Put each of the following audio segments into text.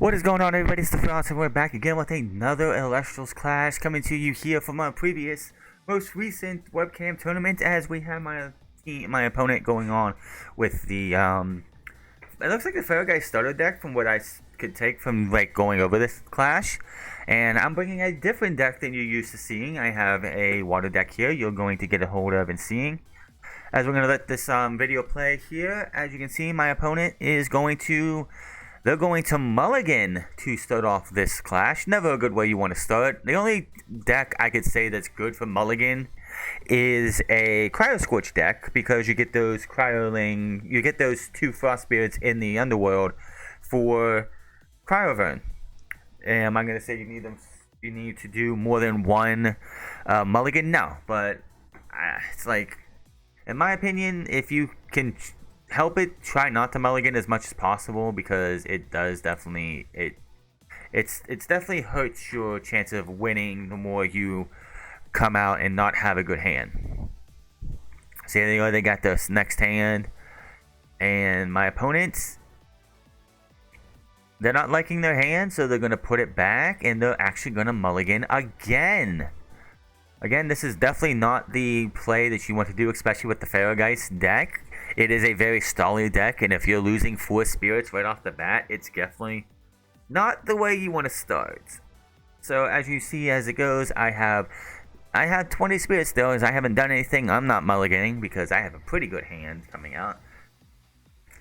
What is going on, everybody? It's the Pharogeist, and we're back again with another Illustrious Clash coming to you here from our previous, most recent webcam tournament. As we have my opponent going on with the it looks like the Pharogeist starter deck from what I could take from like going over this clash, and I'm bringing a different deck than you're used to seeing. I have a water deck here. You're going to get a hold of and seeing. As we're going to let this video play here, as you can see, my opponent is going to. They're going to mulligan to start off this clash. Never a good way you want to start. The only deck I could say that's good for mulligan is a Cryo Scorch deck, because you get those you get those two Frost Spirits in the Underworld for Cryovern. Am I going to say you need to do more than one mulligan? No, but it's like, in my opinion, if you can help it, try not to mulligan as much as possible, because it does definitely it's definitely hurts your chance of winning the more you come out and not have a good hand. So there you go, they got this next hand, and my opponents, they're not liking their hand, so they're gonna put it back and they're actually gonna mulligan again. Again, this is definitely not the play that you want to do, especially with the Pharogeist deck. It is a very stally deck, and if you're losing 4 spirits right off the bat, it's definitely not the way you want to start. So as you see as it goes, I have 20 spirits still, as I haven't done anything. I'm not mulliganing because I have a pretty good hand coming out.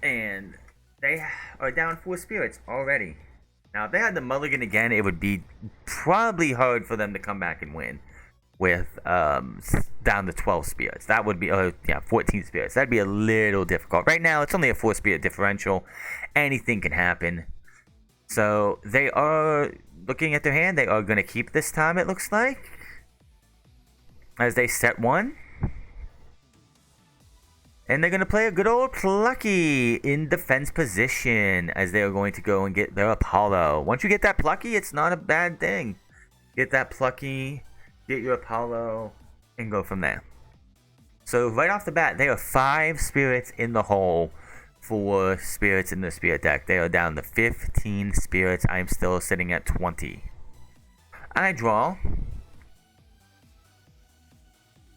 And they are down 4 spirits already. Now, if they had to mulligan again, it would be probably hard for them to come back and win with down to 12 spirits. That would be 14 spirits. That'd be a little difficult. Right now it's only a 4 spirit differential. Anything can happen. So they are looking at their hand. They are going to keep this time, it looks like, as they set one, and they're going to play a good old Plucky in defense position, as they are going to go and get their Apollo. Once you get that Plucky, it's not a bad thing. Get that Plucky, get your Apollo, and go from there. So right off the bat, they are 5 spirits in the hole for spirits in the spirit deck. They are down to 15 spirits. I'm still sitting at 20. I draw.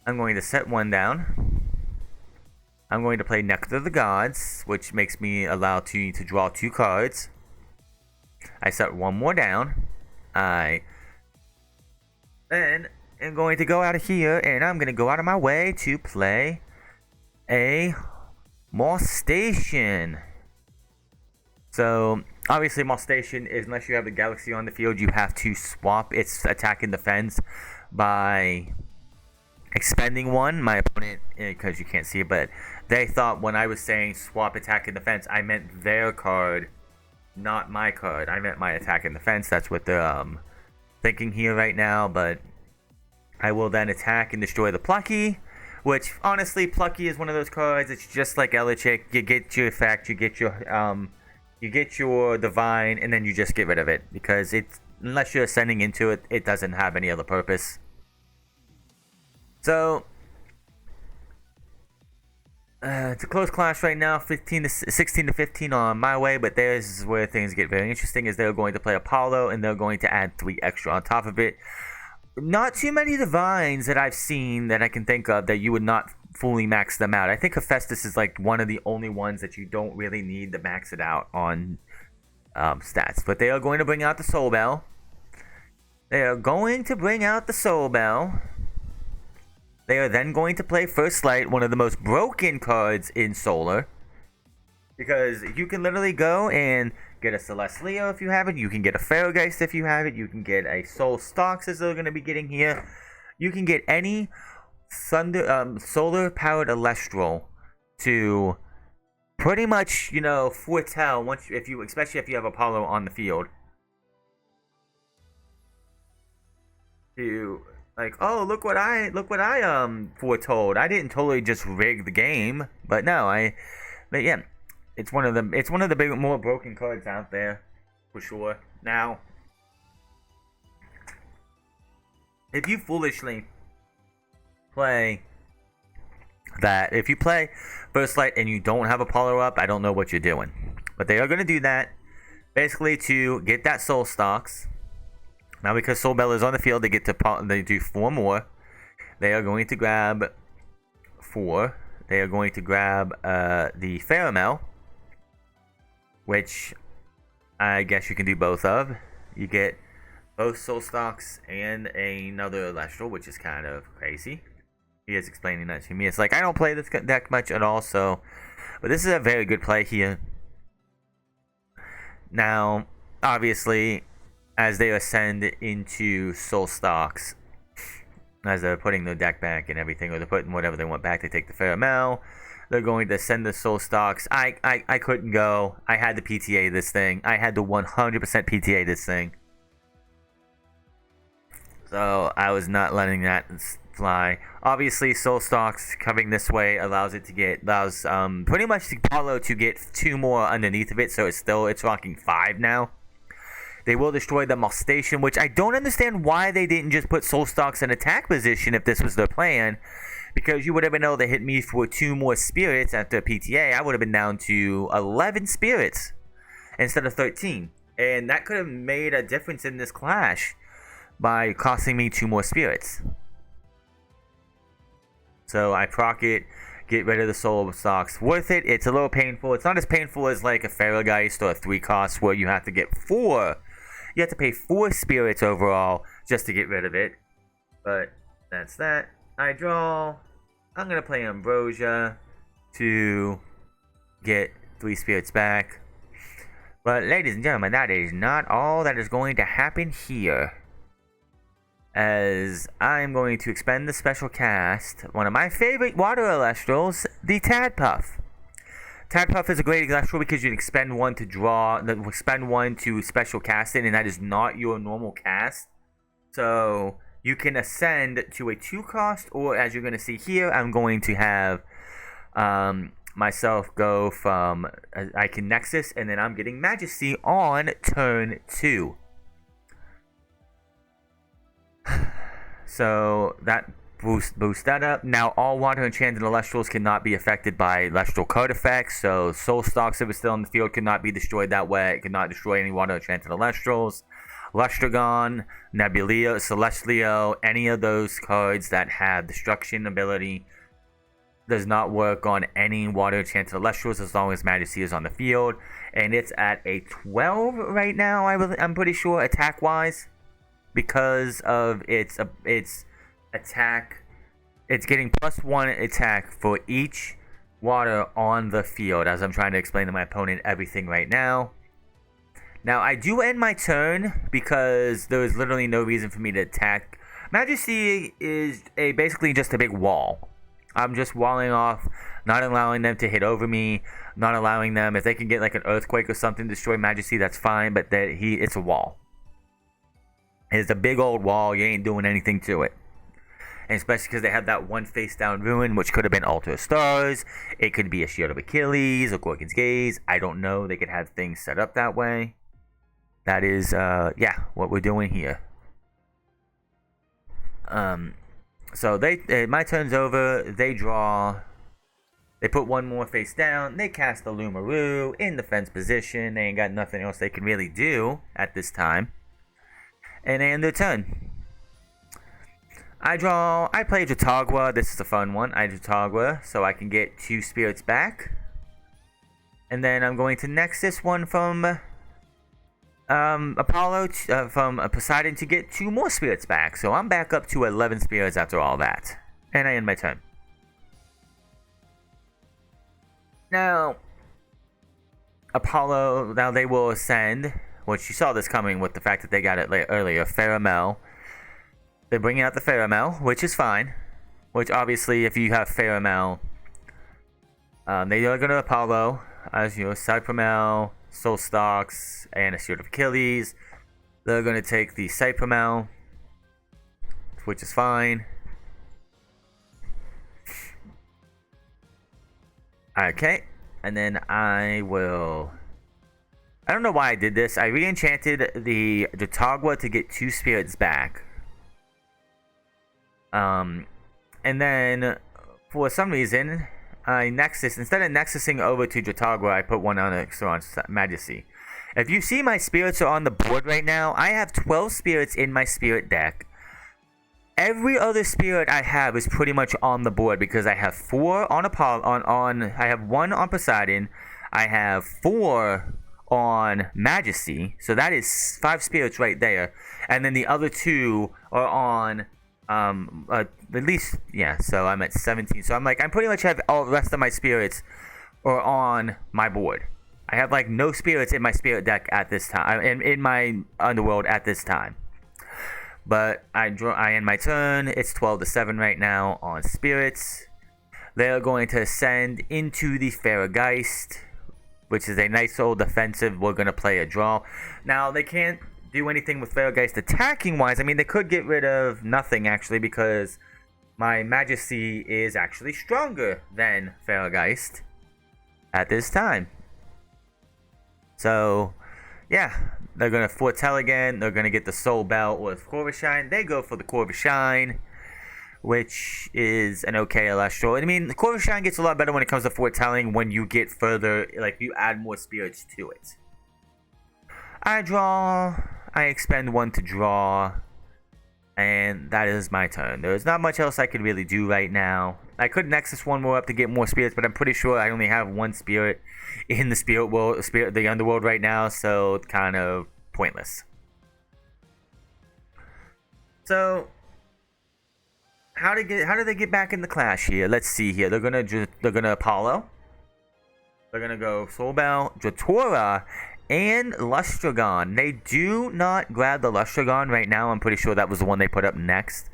I'm going to set one down. I'm going to play Nectar of the Gods, which makes me allow to draw 2 cards. I set one more down. I then am going to go out of here, and I'm going to go out of my way to play a Majasea. So obviously Majasea is, unless you have the Galaxy on the field, you have to swap its attack and defense by expending one. My opponent, because you can't see it, but they thought when I was saying swap attack and defense, I meant their card, not my card. I meant my attack and defense. That's what they're thinking here right now. But I will then attack and destroy the Plucky, which honestly, Plucky is one of those cards. It's just like Elichick. You get your effect, you get your divine, and then you just get rid of it, because it's, unless you're ascending into it, it doesn't have any other purpose. So it's a close clash right now, 16 to 15 on my way, but there's where things get very interesting, is they're going to play Apollo, and they're going to add 3 extra on top of it. Not too many divines that I've seen that I can think of that you would not fully max them out. I think Hephaestus is like one of the only ones that you don't really need to max it out on stats. But they are going to bring out the Soul Bell. They are going to bring out the Soul Bell. They are then going to play First Light, one of the most broken cards in Solar, because you can literally go and get a Celestial if you have it. You can get a Pharogeist if you have it. You can get a Soul Stalks, as they're going to be getting here. You can get any solar-powered Celestial to pretty much, foretell, especially if you have Apollo on the field, to like, oh, look what I foretold. I didn't totally just rig the game, but yeah. It's one of the more broken cards out there, for sure. Now, if you foolishly play that, if you play First Light and you don't have Apollo up, I don't know what you're doing. But they are going to do that. basically to get that soul stocks. Now, because Soul Bell is on the field, they do 4 more. They are going to grab 4. They are going to grab the Pharogeist, which I guess you can do both of. You get both soul stocks and another Celestial, which is kind of crazy. He is explaining that to me. It's like, I don't play this deck much at all, so... But this is a very good play here. Now, obviously, as they ascend into soul stocks, as they're putting their deck back and everything, or they're putting whatever they want back, they take the Pharogeist. They're going to send the soul stocks. I couldn't go. I had to PTA this thing. I had to 100% PTA this thing. So I was not letting that fly. Obviously, soul stocks coming this way allows pretty much Apollo to get 2 more underneath of it. So it's rocking 5 now. They will destroy the Station, which I don't understand why they didn't just put soul stocks in attack position if this was their plan. Because you would have been able to hit me for 2 more spirits after PTA. I would have been down to 11 spirits instead of 13. And that could have made a difference in this clash by costing me 2 more spirits. So I proc it, get rid of the soul stocks. Worth it. It's a little painful. It's not as painful as like a Pharogeist or a 3 cost where you have to get 4. You have to pay 4 spirits overall just to get rid of it. But that's that. I draw. I'm going to play Ambrosia to get 3 spirits back. But ladies and gentlemen, that is not all that is going to happen here. As I'm going to expend the special cast, one of my favorite water Celestials, the Tadpuff. Tadpuff is a great Celestial because you can expend 1 to expend 1 to special cast it, and that is not your normal cast. So you can ascend to a 2 cost, or as you're going to see here, I'm going to have myself go from, I can Nexus, and then I'm getting Majasea on turn 2. So that boost that up. Now all water enchanted Celestials cannot be affected by Celestial card effects. So soul stocks, if it's still in the field, could not be destroyed that way. It could not destroy any water enchanted Celestials. Lustragon, Nebuleo, Celestlio, any of those cards that have destruction ability does not work on any water enchanted Celestials as long as Majasea is on the field. And it's at a 12 right now, I'm pretty sure, attack wise. Because of its attack, it's getting +1 attack for each water on the field, as I'm trying to explain to my opponent everything right now. Now, I do end my turn because there is literally no reason for me to attack. Majasea is basically just a big wall. I'm just walling off, not allowing them to hit over me, not allowing them, if they can get like an earthquake or something, destroy Majasea, that's fine, but it's a wall. It's a big old wall. You ain't doing anything to it. And especially because they have that one face down ruin, which could have been Altar of Stars. It could be a Shield of Achilles or Gorgon's Gaze. I don't know. They could have things set up that way. That is, yeah, what we're doing here. So my turn's over. They draw. They put 1 more face down. They cast the Lumaroo in defense position. They ain't got nothing else they can really do at this time. And they end their turn. I play Jatagua. This is a fun one. I Jatagua, so I can get 2 spirits back. And then I'm going to Nexus 1 from Apollo, from Poseidon to get 2 more spirits back. So I'm back up to 11 spirits after all that. And I end my turn. Now, Apollo, now they will ascend. Which you saw this coming with the fact that they got it earlier. Pharogeist. They're bringing out the Pharogeist, which is fine. Which obviously, if you have Pharogeist, they are going to Apollo as your Cypramel, Soul Stocks, and a Shield of Achilles. They're going to take the Cypramel, which is fine. Okay, and then I don't know why I did this. I re-enchanted the Jatagua to get 2 spirits back. And then, for some reason, instead of Nexusing over to Jatagua, I put 1 on Majasea. If you see my spirits are on the board right now, I have 12 spirits in my spirit deck. Every other spirit I have is pretty much on the board because I have 4 on I have 1 on Poseidon, I have 4 on Majasea, so that is 5 spirits right there, and then the other 2 are on at least, yeah, so I'm at 17. So I'm pretty much have all the rest of my spirits are on my board. I have like no spirits in my spirit deck at this time, in my underworld at this time. But I end my turn. It's 12-7 right now on spirits. They're going to ascend into the Pharogeist, which is a nice old defensive. We're going to play a draw. Now, they can't do anything with Pharogeist attacking-wise. I mean, they could get rid of nothing, actually, because my Majasea is actually stronger than Pharogeist at this time. So, yeah, they're going to foretell again. They're going to get the Soul Belt with Corvishine. They go for the Corvishine, which is an okay Celestial. I mean, the Corvishine gets a lot better when it comes to foretelling when you get further, like, you add more spirits to it. I draw. I expend 1 to draw. And that is my turn. There's not much else I could really do right now. I could Nexus 1 more up to get more spirits, but I'm pretty sure I only have 1 spirit in the spirit world, the underworld right now, so it's kind of pointless. So, how do they get back in the clash here? Let's see here. They're gonna Apollo. They're gonna go Soulbell, Dratora, and Lustragon. They do not grab the Lustragon right now. I'm pretty sure that was the one they put up next.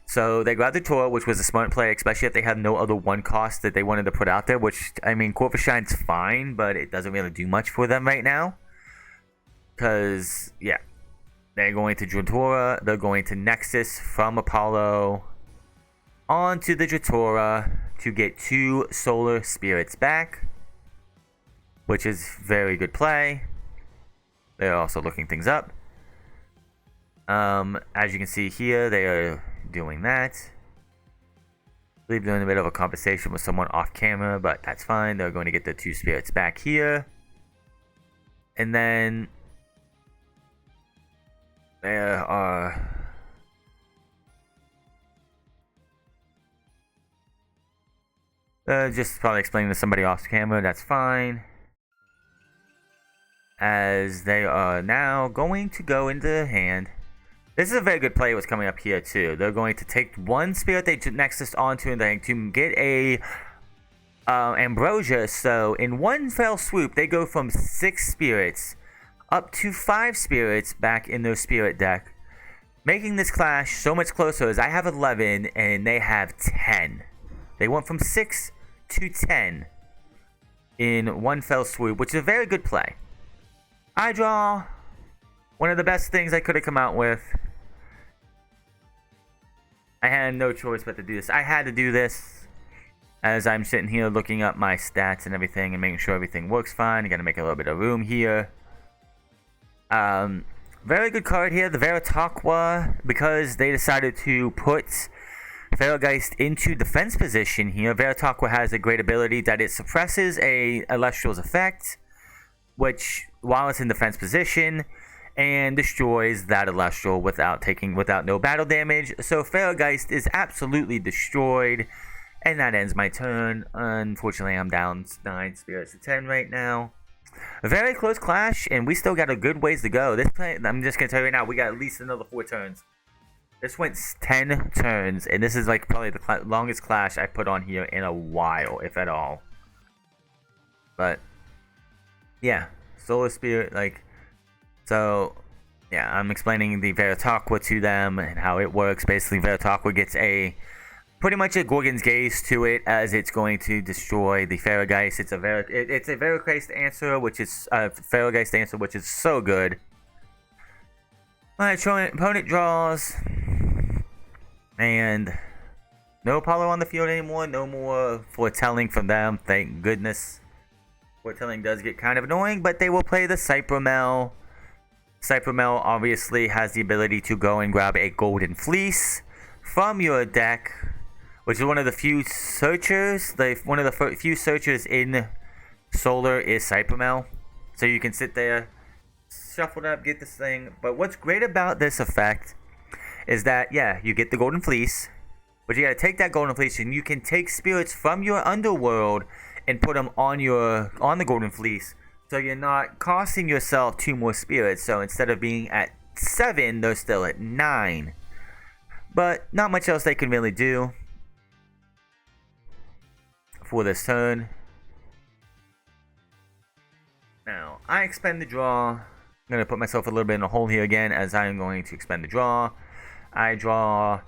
So they grabbed the Tora, which was a smart play, especially if they have no other 1 cost that they wanted to put out there, which, I mean, Corvishine's fine, but it doesn't really do much for them right now. Because, yeah, they're going to Dratora, they're going to Nexus from Apollo onto the Dratora to get 2 Solar Spirits back, which is very good play. They're also looking things up. As you can see here, they are doing that. I believe they're in a bit of a conversation with someone off camera, but that's fine. They're going to get the 2 spirits back here. And then there are just probably explaining to somebody off camera, that's fine. As they are now going to go into hand. This is a very good play what's coming up here too. They're going to take 1 spirit they Nexus onto and then to get a Ambrosia. So in 1 fell swoop, they go from 6 spirits up to 5 spirits back in their spirit deck, making this clash so much closer as I have 11 and they have 10. They went from 6 to 10 in 1 fell swoop, which is a very good play. I draw. One of the best things I could have come out with. I had no choice but to do this. I had to do this as I'm sitting here looking up my stats and everything and making sure everything works fine. You gotta make a little bit of room here. Very good card here, the Veritaqua, because they decided to put Pharogeist into defense position here. Veritaqua has a great ability that it suppresses a Celestial's effect, which, while it's in defense position, and destroys that Celestial without no battle damage. So Pharogeist is absolutely destroyed, and that ends my turn. Unfortunately, I'm down 9 spirits to 10 right now. A very close clash, and we still got a good ways to go. This play, I'm just gonna tell you right now, we got at least another 4 turns. This went 10 turns, and this is like probably the longest clash I put on here in a while, if at all. But yeah, Solar Spirit, like, so yeah, I'm explaining the Veritaqua to them and how it works. Basically, Veritaqua gets pretty much a Gorgon's Gaze to it, as it's going to destroy the Pharogeist. It's a Veritaqua answer, which is Pharogeist answer, which is so good. My opponent draws, and no Apollo on the field anymore. No more foretelling from them, thank goodness. Foretelling does get kind of annoying, but they will play the Cyphermel. Cyphermel obviously has the ability to go and grab a Golden Fleece from your deck, which is one of the few searchers. One of the few searchers in Solar is Cyphermel. So you can sit there shuffled up, get this thing. But what's great about this effect is that, yeah, you get the golden fleece, but you gotta take that golden fleece and you can take spirits from your underworld and put them on the golden fleece, so you're not costing yourself 2 more spirits. So instead of being at 7, they're still at 9. But not much else they can really do for this turn. Now, I expend the draw. I'm going to put myself a little bit in a hole here again, as I am going to expend the draw. I draw.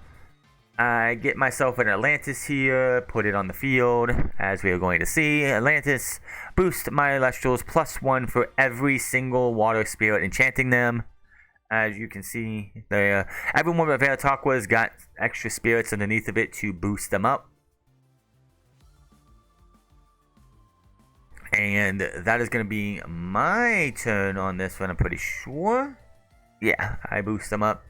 I get myself an Atlantis here, put it on the field, as we are going to see. Atlantis, boost my Celestials +1 for every single water spirit enchanting them. As you can see, everyone with Veritaqa's got extra spirits underneath of it to boost them up. And that is going to be my turn on this one, I'm pretty sure. Yeah, I boost them up.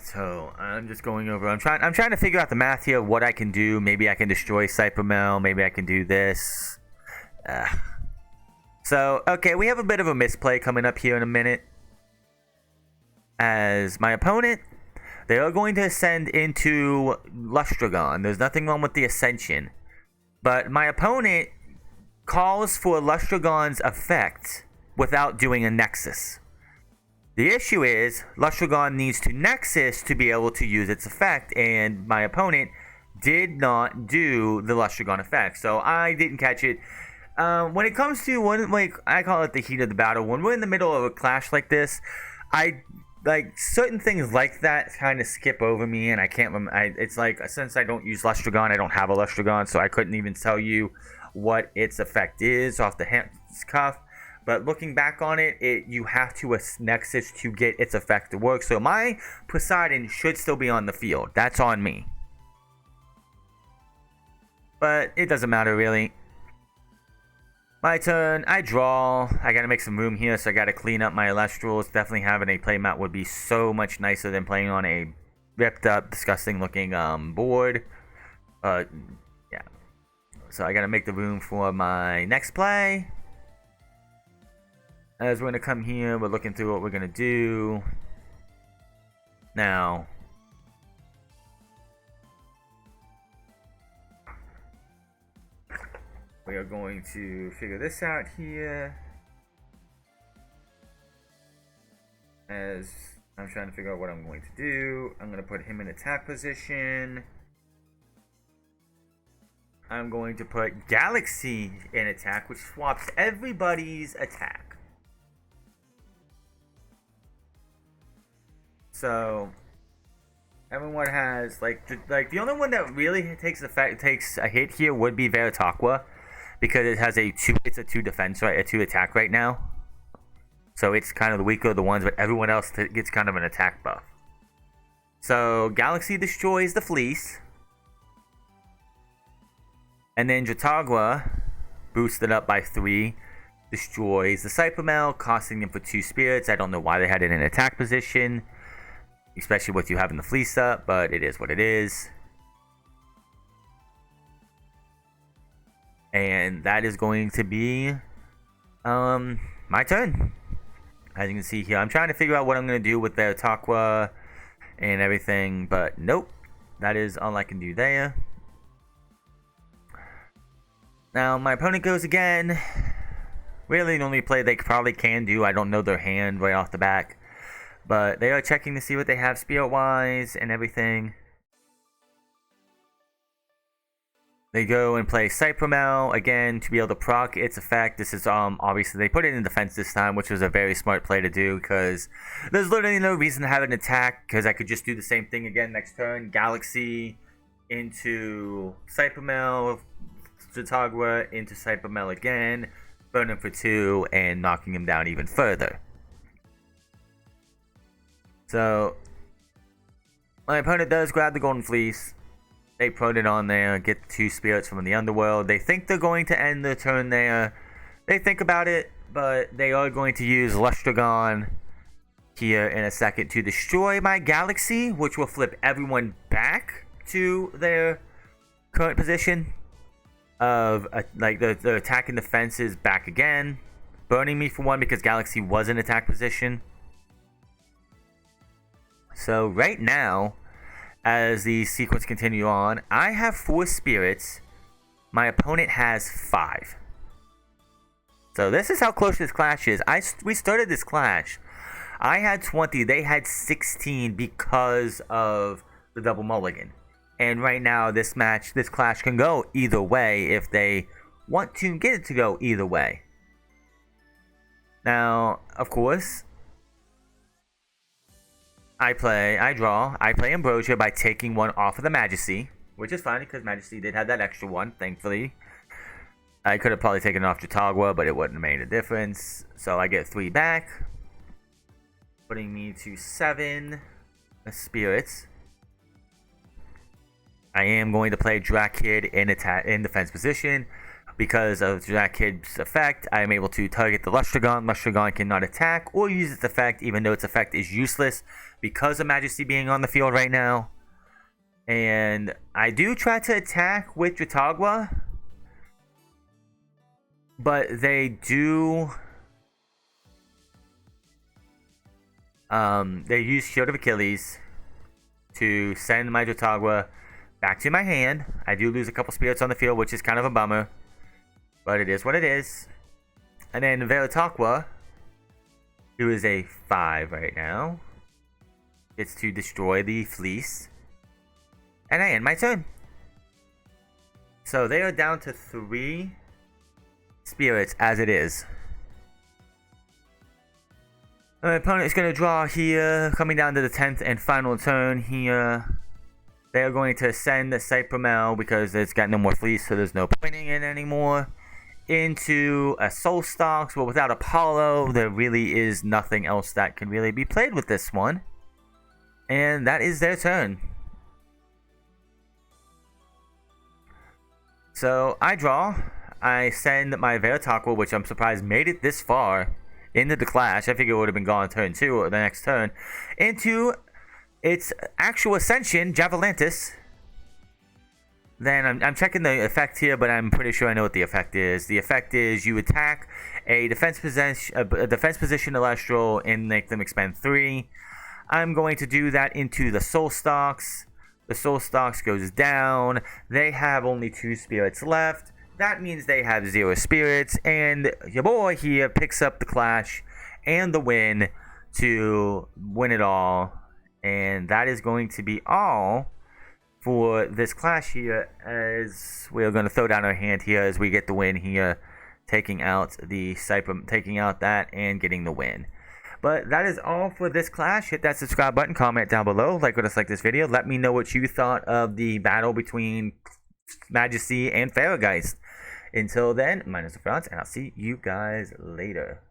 So I'm just going over. I'm trying to figure out the math here. What I can do. Maybe I can destroy Cybermel. Maybe I can do this. So okay, we have a bit of a misplay coming up here in a minute. As my opponent, they are going to ascend into Lustragon. There's nothing wrong with the ascension, but my opponent calls for Lustragon's effect without doing a Nexus. The issue is, Lustragon needs to Nexus to be able to use its effect, and my opponent did not do the Lustragon effect, so I didn't catch it. When it comes to, I call it the heat of the battle, when we're in the middle of a clash like this, certain things like that kind of skip over me, and I can't remember. It's like, since I don't use Lustragon, I don't have a Lustragon, so I couldn't even tell you what its effect is off the cuff. But looking back on it, you have to Nexus to get its effect to work. So my Poseidon should still be on the field. That's on me. But it doesn't matter, really. My turn. I draw. I gotta make some room here, so I gotta clean up my Elestrals. Definitely having a playmat would be so much nicer than playing on a ripped up, disgusting looking board. Yeah. So I gotta make the room for my next play. As we're going to come here, we're looking through what we're going to do. Now, we are going to figure this out here. As I'm trying to figure out what I'm going to do. I'm going to put him in attack position. I'm going to put Galaxy in attack, which swaps everybody's attack. So everyone has like the only one that really takes a hit here would be Veritaqa, because it has a 2 defense, right, a 2 attack right now. So it's kind of the weaker of the ones, but everyone else gets kind of an attack buff. So Galaxy destroys the Fleece, and then Jatagua, boosted up by 3, destroys the Cybermel, costing them for 2 spirits. I don't know why they had it in attack position, especially with you having the Fleece up, but it is what it is. And that is going to be my turn. As you can see here, I'm trying to figure out what I'm going to do with Veritaqua and everything, but nope. That is all I can do there. Now, my opponent goes again. Really, the only play they probably can do, I don't know their hand right off the back, but they are checking to see what they have spirit-wise and everything. They go and play Cybermel again to be able to proc its effect. This is obviously they put it in defense this time, which was a very smart play to do, because there's literally no reason to have an attack, because I could just do the same thing again next turn. Galaxy into Cybermel, Jatagua into Cybermel again, burn him for 2 and knocking him down even further. So, my opponent does grab the Golden Fleece. They put it on there, get 2 spirits from the underworld. They think they're going to end their turn there. They think about it, but they are going to use Lustragon here in a second to destroy my Galaxy, which will flip everyone back to their current position. of like the attack and defense is back again, burning me for one because Galaxy was in attack position. So right now, as the sequence continue on, I have 4 spirits. My opponent has 5. So this is how close this clash is. We started this clash. I had 20. They had 16 because of the double mulligan. And right now, this clash can go either way if they want to get it to go either way. Now, of course, I play Ambrosia by taking one off of the Majasea, which is fine because Majasea did have that extra one, thankfully. I could have probably taken off Jatagua, but it wouldn't have made a difference. So I get 3 back, putting me to 7 spirits. I am going to play Drakid in defense position. Because of Drakid's effect, I am able to target the Lustragon. Lustragon cannot attack or use its effect, even though its effect is useless because of Majasea being on the field right now. And I do try to attack with Jatagua, but they do they use Shield of Achilles to send my Jatagua back to my hand. I do lose a couple spirits on the field, which is kind of a bummer, but it is what it is. And then Veritaqua, who is a 5 right now, gets to destroy the fleece. And I end my turn. So they are down to 3 spirits as it is. My opponent is going to draw here, coming down to the 10th and final turn here. They are going to send the Cypramel because it's got no more fleece, so there's no pointing in anymore, into a Soul Stalks. Well, without Apollo, there really is nothing else that can really be played with this one. And that is their turn. So I draw. I send my Veritaqua, which I'm surprised made it this far into the clash. I figured it would have been gone turn 2 or the next turn, into its actual Ascension, Javalantis. Then I'm checking the effect here, but I'm pretty sure I know what the effect is. The effect is you attack a defense position Celestial and make them expend 3. I'm going to do that into the Soul Stalks. The Soul Stalks goes down. They have only 2 spirits left. That means they have 0 spirits, and your boy here picks up the clash and the win to win it all. And that is going to be all for this clash here, as we're going to throw down our hand here as we get the win here, taking out the taking out that and getting the win. But that is all for this clash. Hit that subscribe button, comment down below, like or dislike this video. Let me know what you thought of the battle between Majasea and Pharogeist. Until then, my name is Franz, and I'll see you guys later.